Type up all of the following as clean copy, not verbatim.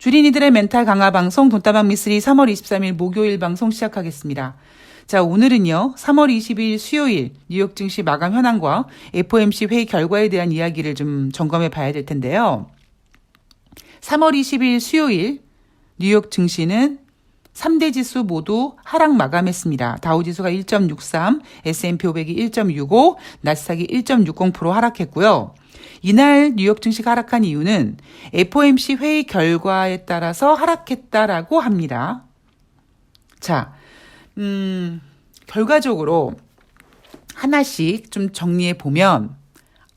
주린이들의 멘탈 강화 방송 돈다방 미쓰리 3월 23일 목요일 방송 시작하겠습니다. 자, 오늘은요. 3월 20일 수요일 뉴욕 증시 마감 현황과 FOMC 회의 결과에 대한 이야기를 좀 점검해 봐야 될 텐데요. 3월 20일 수요일 뉴욕 증시는 3대 지수 모두 하락 마감했습니다. 다우지수가 1.63, S&P 500이 1.65, 나스닥이 1.60% 하락했고요. 이날 뉴욕 증시가 하락한 이유는 FOMC 회의 결과에 따라서 하락했다라고 합니다. 자, 결과적으로 하나씩 좀 정리해 보면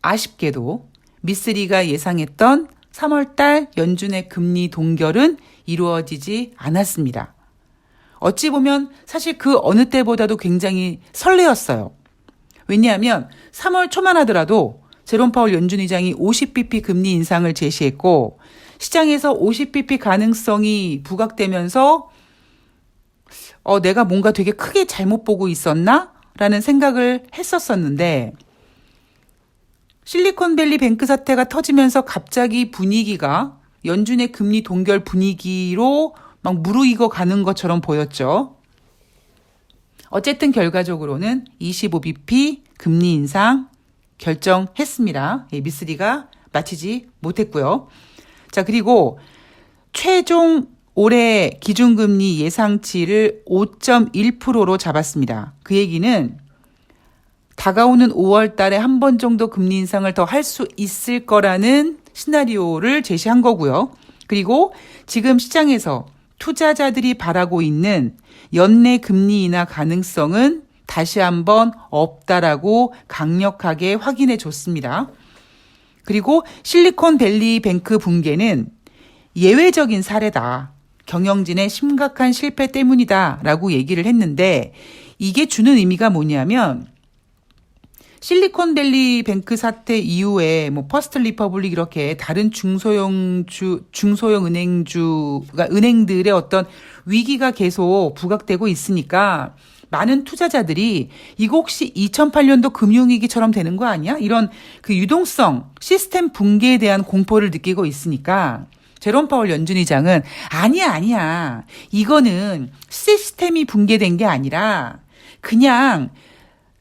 아쉽게도 미쓰리가 예상했던 3월달 연준의 금리 동결은 이루어지지 않았습니다. 어찌 보면 사실 그 어느 때보다도 굉장히 설레었어요. 왜냐하면 3월 초만 하더라도 제롬 파월 연준 의장이 50bp 금리 인상을 제시했고 시장에서 50bp 가능성이 부각되면서 내가 뭔가 되게 크게 잘못 보고 있었나? 라는 생각을 했었었는데 실리콘밸리 뱅크 사태가 터지면서 갑자기 분위기가 연준의 금리 동결 분위기로 막 무르익어 가는 것처럼 보였죠. 어쨌든 결과적으로는 25bp 금리 인상 결정했습니다. 미쓰리가 마치지 못했고요. 자, 그리고 최종 올해 기준금리 예상치를 5.1%로 잡았습니다. 그 얘기는 다가오는 5월 달에 한 번 정도 금리 인상을 더 할 수 있을 거라는 시나리오를 제시한 거고요. 그리고 지금 시장에서 투자자들이 바라고 있는 연내 금리 인하 가능성은 다시 한번 없다라고 강력하게 확인해 줬습니다. 그리고 실리콘밸리 뱅크 붕괴는 예외적인 사례다. 경영진의 심각한 실패 때문이다라고 얘기를 했는데 이게 주는 의미가 뭐냐면 실리콘밸리 뱅크 사태 이후에 퍼스트 리퍼블릭 이렇게 다른 중소형 은행들의 어떤 위기가 계속 부각되고 있으니까 많은 투자자들이 이거 혹시 2008년도 금융위기처럼 되는 거 아니야? 이런 그 유동성 시스템 붕괴에 대한 공포를 느끼고 있으니까 제롬 파월 연준 의장은 아니야. 이거는 시스템이 붕괴된 게 아니라 그냥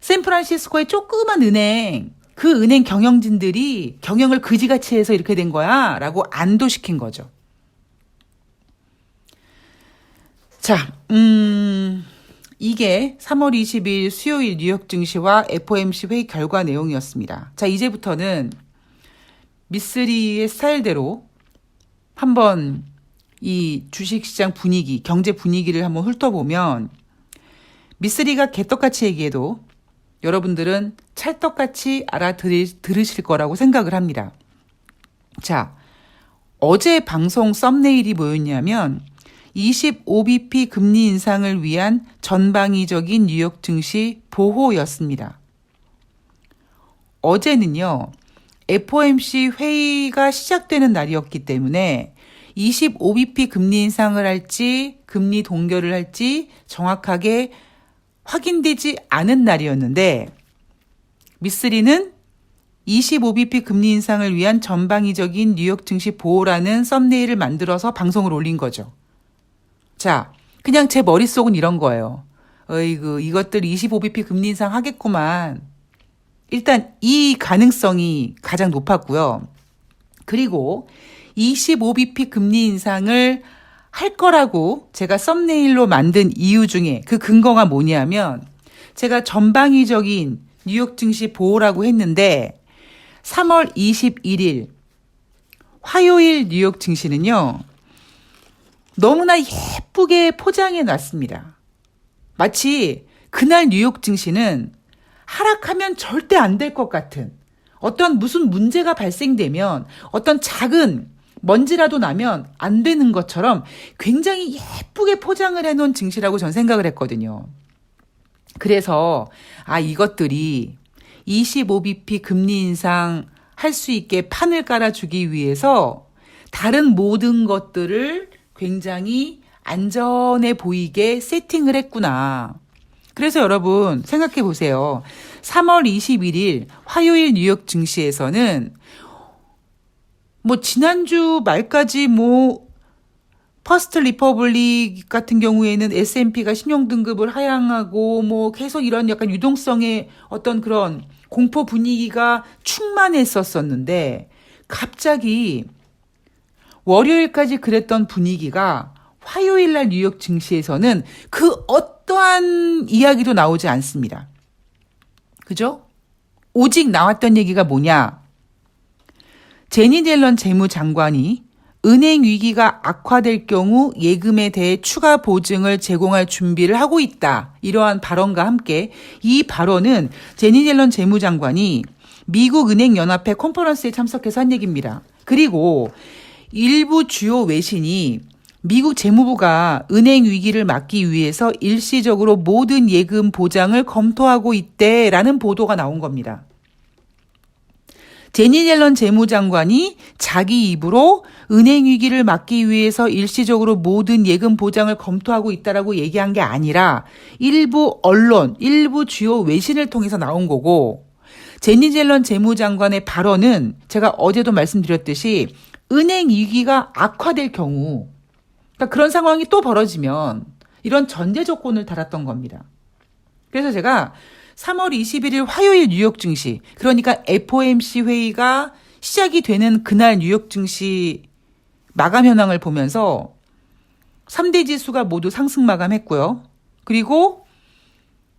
샌프란시스코의 조그만 은행, 그 은행 경영진들이 경영을 그지같이 해서 이렇게 된 거야 라고 안도시킨 거죠. 자, 이게 3월 20일 수요일 뉴욕 증시와 FOMC 회의 결과 내용이었습니다. 자, 이제부터는 미쓰리의 스타일대로 한번 이 주식시장 분위기, 경제 분위기를 한번 훑어보면 미쓰리가 개떡같이 얘기해도 여러분들은 찰떡같이 알아들으실 거라고 생각을 합니다. 자, 어제 방송 썸네일이 뭐였냐면 25bp 금리 인상을 위한 전방위적인 뉴욕 증시 보호였습니다. 어제는요. FOMC 회의가 시작되는 날이었기 때문에 25bp 금리 인상을 할지 금리 동결을 할지 정확하게 확인되지 않은 날이었는데 미쓰리는 25bp 금리 인상을 위한 전방위적인 뉴욕 증시 보호라는 썸네일을 만들어서 방송을 올린 거죠. 자, 그냥 제 머릿속은 이런 거예요. 어이구, 이것들 25bp 금리 인상 하겠구만. 일단 이 가능성이 가장 높았고요. 그리고 25bp 금리 인상을 할 거라고 제가 썸네일로 만든 이유 중에 그 근거가 뭐냐면 제가 전방위적인 뉴욕 증시 보호라고 했는데 3월 21일 화요일 뉴욕 증시는요. 너무나 예쁘게 포장해 놨습니다. 마치 그날 뉴욕 증시는 하락하면 절대 안 될 것 같은 어떤 무슨 문제가 발생되면 어떤 작은 먼지라도 나면 안 되는 것처럼 굉장히 예쁘게 포장을 해놓은 증시라고 전 생각을 했거든요. 그래서 이것들이 25bp 금리 인상 할 수 있게 판을 깔아주기 위해서 다른 모든 것들을 굉장히 안전해 보이게 세팅을 했구나. 그래서 여러분 생각해 보세요. 3월 21일 화요일 뉴욕 증시에서는 지난주 말까지 퍼스트 리퍼블릭 같은 경우에는 S&P가 신용등급을 하향하고 뭐 계속 이런 약간 유동성의 어떤 그런 공포 분위기가 충만했었었는데 갑자기 월요일까지 그랬던 분위기가 화요일 날 뉴욕 증시에서는 그 어떠한 이야기도 나오지 않습니다. 그죠? 오직 나왔던 얘기가 뭐냐? 제니 옐런 재무장관이 은행 위기가 악화될 경우 예금에 대해 추가 보증을 제공할 준비를 하고 있다. 이러한 발언과 함께 이 발언은 제니 옐런 재무장관이 미국 은행연합회 컨퍼런스에 참석해서 한 얘기입니다. 그리고 일부 주요 외신이 미국 재무부가 은행 위기를 막기 위해서 일시적으로 모든 예금 보장을 검토하고 있대라는 보도가 나온 겁니다. 제니 옐런 재무장관이 자기 입으로 은행 위기를 막기 위해서 일시적으로 모든 예금 보장을 검토하고 있다라고 얘기한 게 아니라 일부 언론, 일부 주요 외신을 통해서 나온 거고 제니 옐런 재무장관의 발언은 제가 어제도 말씀드렸듯이 은행 위기가 악화될 경우 그러니까 그런 상황이 또 벌어지면 이런 전제 조건을 달았던 겁니다. 그래서 제가 3월 21일 화요일 뉴욕 증시, 그러니까 FOMC 회의가 시작이 되는 그날 뉴욕 증시 마감 현황을 보면서 3대 지수가 모두 상승 마감했고요. 그리고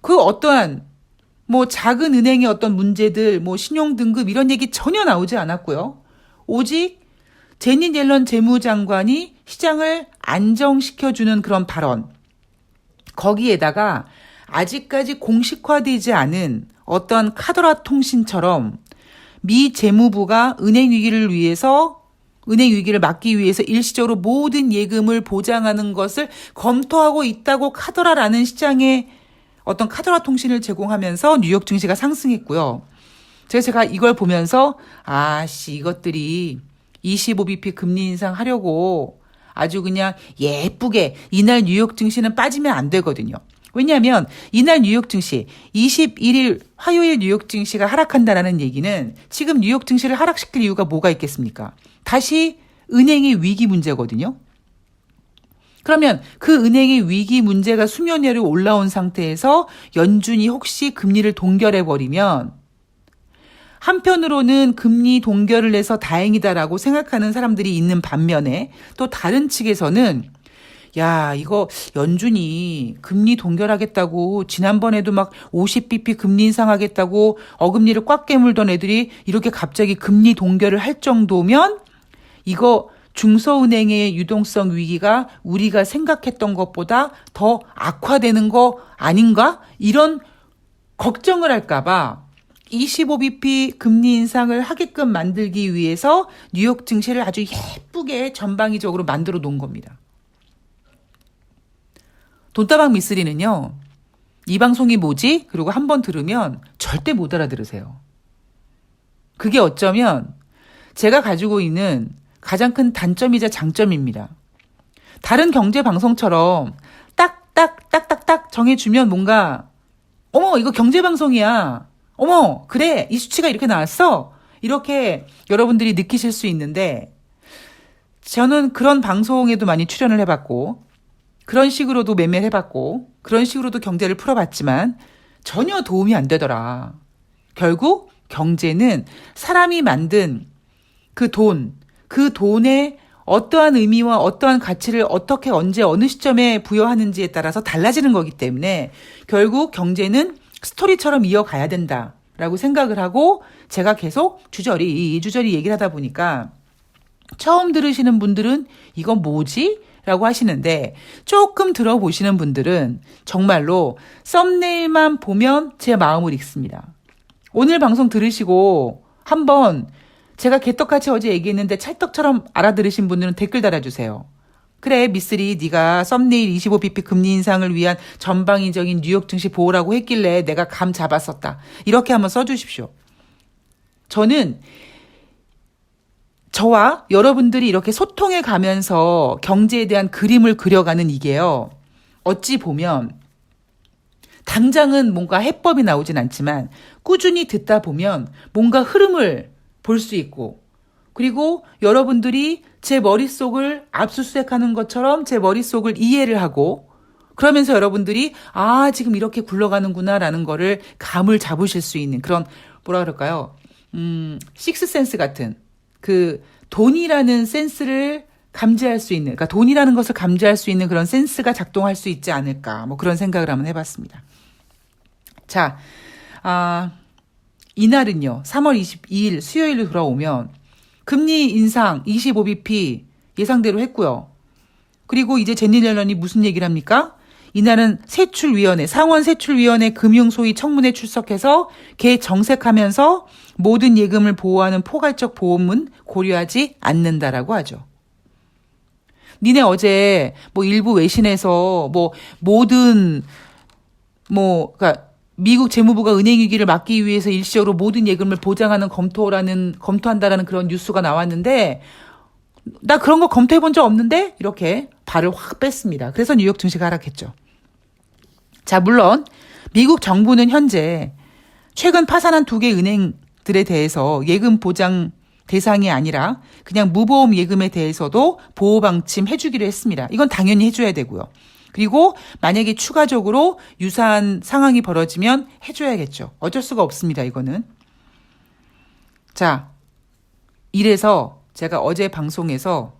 그 어떠한 뭐 작은 은행의 어떤 문제들, 뭐 신용등급 이런 얘기 전혀 나오지 않았고요. 오직 제니 옐런 재무장관이 시장을 안정시켜주는 그런 발언. 거기에다가 아직까지 공식화되지 않은 어떤 카더라 통신처럼 미 재무부가 은행 위기를 막기 위해서 일시적으로 모든 예금을 보장하는 것을 검토하고 있다고 카더라라는 시장에 어떤 카더라 통신을 제공하면서 뉴욕 증시가 상승했고요. 제가 이걸 보면서 이것들이 25bp 금리 인상하려고 아주 그냥 예쁘게 이날 뉴욕 증시는 빠지면 안 되거든요. 왜냐하면 이날 뉴욕 증시 21일 화요일 뉴욕 증시가 하락한다라는 얘기는 지금 뉴욕 증시를 하락시킬 이유가 뭐가 있겠습니까? 다시 은행의 위기 문제거든요. 그러면 그 은행의 위기 문제가 수면 위로 올라온 상태에서 연준이 혹시 금리를 동결해버리면 한편으로는 금리 동결을 해서 다행이다라고 생각하는 사람들이 있는 반면에 또 다른 측에서는 이거 연준이 금리 동결하겠다고 지난번에도 막 50bp 금리 인상하겠다고 어금니를 꽉 깨물던 애들이 이렇게 갑자기 금리 동결을 할 정도면 이거 중소은행의 유동성 위기가 우리가 생각했던 것보다 더 악화되는 거 아닌가? 이런 걱정을 할까 봐 25bp 금리 인상을 하게끔 만들기 위해서 뉴욕 증시를 아주 예쁘게 전방위적으로 만들어 놓은 겁니다. 돈다방 미쓰리는요. 이 방송이 뭐지? 그리고 한번 들으면 절대 못 알아들으세요. 그게 어쩌면 제가 가지고 있는 가장 큰 단점이자 장점입니다. 다른 경제 방송처럼 딱딱딱딱딱 정해주면 뭔가 어머 이거 경제 방송이야. 어머 그래 이 수치가 이렇게 나왔어. 이렇게 여러분들이 느끼실 수 있는데 저는 그런 방송에도 많이 출연을 해봤고 그런 식으로도 매매를 해봤고 그런 식으로도 경제를 풀어봤지만 전혀 도움이 안 되더라. 결국 경제는 사람이 만든 그 돈에 어떠한 의미와 어떠한 가치를 어떻게 언제 어느 시점에 부여하는지에 따라서 달라지는 거기 때문에 결국 경제는 스토리처럼 이어가야 된다라고 생각을 하고 제가 계속 주저리 얘기를 하다 보니까 처음 들으시는 분들은 이건 뭐지? 라고 하시는데 조금 들어보시는 분들은 정말로 썸네일만 보면 제 마음을 읽습니다. 오늘 방송 들으시고 한번 제가 개떡같이 어제 얘기했는데 찰떡처럼 알아들으신 분들은 댓글 달아주세요. 그래 미쓰리 네가 썸네일 25bp 금리 인상을 위한 전방위적인 뉴욕 증시 보호라고 했길래 내가 감 잡았었다. 이렇게 한번 써주십시오. 저는 저와 여러분들이 이렇게 소통해 가면서 경제에 대한 그림을 그려가는 이게요. 어찌 보면 당장은 뭔가 해법이 나오진 않지만 꾸준히 듣다 보면 뭔가 흐름을 볼 수 있고 그리고 여러분들이 제 머릿속을 압수수색하는 것처럼 제 머릿속을 이해를 하고 그러면서 여러분들이 지금 이렇게 굴러가는구나라는 거를 감을 잡으실 수 있는 그런 뭐라 그럴까요? 식스센스 같은 그 돈이라는 센스를 감지할 수 있는, 그러니까 돈이라는 것을 감지할 수 있는 그런 센스가 작동할 수 있지 않을까, 뭐 그런 생각을 한번 해봤습니다. 자, 이날은요, 3월 22일 수요일로 돌아오면 금리 인상 25bp 예상대로 했고요. 그리고 이제 제니 옐런이 무슨 얘기를 합니까? 이날은 세출위원회, 상원세출위원회 금융소위 청문회 출석해서 개정색하면서 모든 예금을 보호하는 포괄적 보험은 고려하지 않는다라고 하죠. 니네 어제 뭐 일부 외신에서 뭐 모든 그러니까 미국 재무부가 은행 위기를 막기 위해서 일시적으로 모든 예금을 보장하는 검토한다라는 그런 뉴스가 나왔는데 나 그런 거 검토해 본 적 없는데 이렇게 발을 확 뺐습니다. 그래서 뉴욕 증시가 하락했죠. 자, 물론 미국 정부는 현재 최근 파산한 2개 은행들에 대해서 예금 보장 대상이 아니라 그냥 무보험 예금에 대해서도 보호 방침 해주기로 했습니다. 이건 당연히 해줘야 되고요. 그리고 만약에 추가적으로 유사한 상황이 벌어지면 해줘야겠죠. 어쩔 수가 없습니다. 이거는. 자, 이래서 제가 어제 방송에서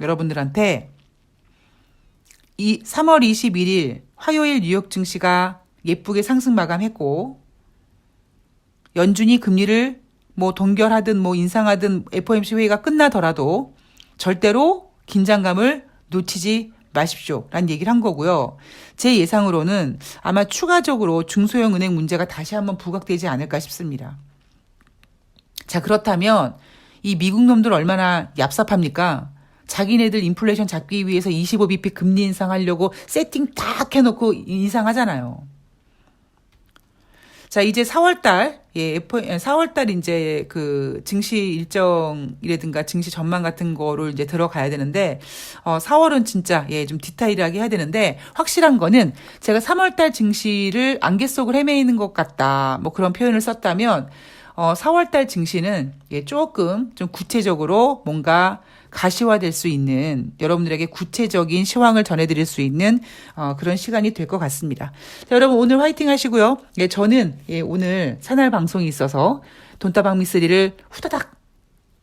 여러분들한테 이 3월 21일 화요일 뉴욕 증시가 예쁘게 상승 마감했고 연준이 금리를 뭐 동결하든 뭐 인상하든 FOMC 회의가 끝나더라도 절대로 긴장감을 놓치지 마십시오. 라는 얘기를 한 거고요. 제 예상으로는 아마 추가적으로 중소형 은행 문제가 다시 한번 부각되지 않을까 싶습니다. 자, 그렇다면 이 미국 놈들 얼마나 얍삽합니까? 자기네들 인플레이션 잡기 위해서 25bp 금리 인상하려고 세팅 딱 해놓고 인상하잖아요. 자, 이제 4월달, 4월달 이제 그 증시 일정이라든가 증시 전망 같은 거를 이제 들어가야 되는데, 4월은 진짜, 좀 디테일하게 해야 되는데, 확실한 거는 제가 3월달 증시를 안개 속을 헤매이는 것 같다, 뭐 그런 표현을 썼다면, 4월달 증시는 조금 좀 구체적으로 뭔가 가시화될 수 있는 여러분들에게 구체적인 시황을 전해드릴 수 있는 그런 시간이 될 것 같습니다. 자, 여러분 오늘 화이팅 하시고요. 저는 오늘 새날 방송이 있어서 돈다방 미쓰리를 후다닥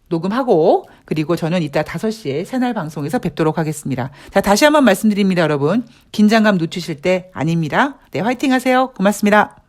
녹음하고 그리고 저는 이따 5시에 새날 방송에서 뵙도록 하겠습니다. 자, 다시 한번 말씀드립니다, 여러분. 긴장감 놓치실 때 아닙니다. 네, 화이팅 하세요. 고맙습니다.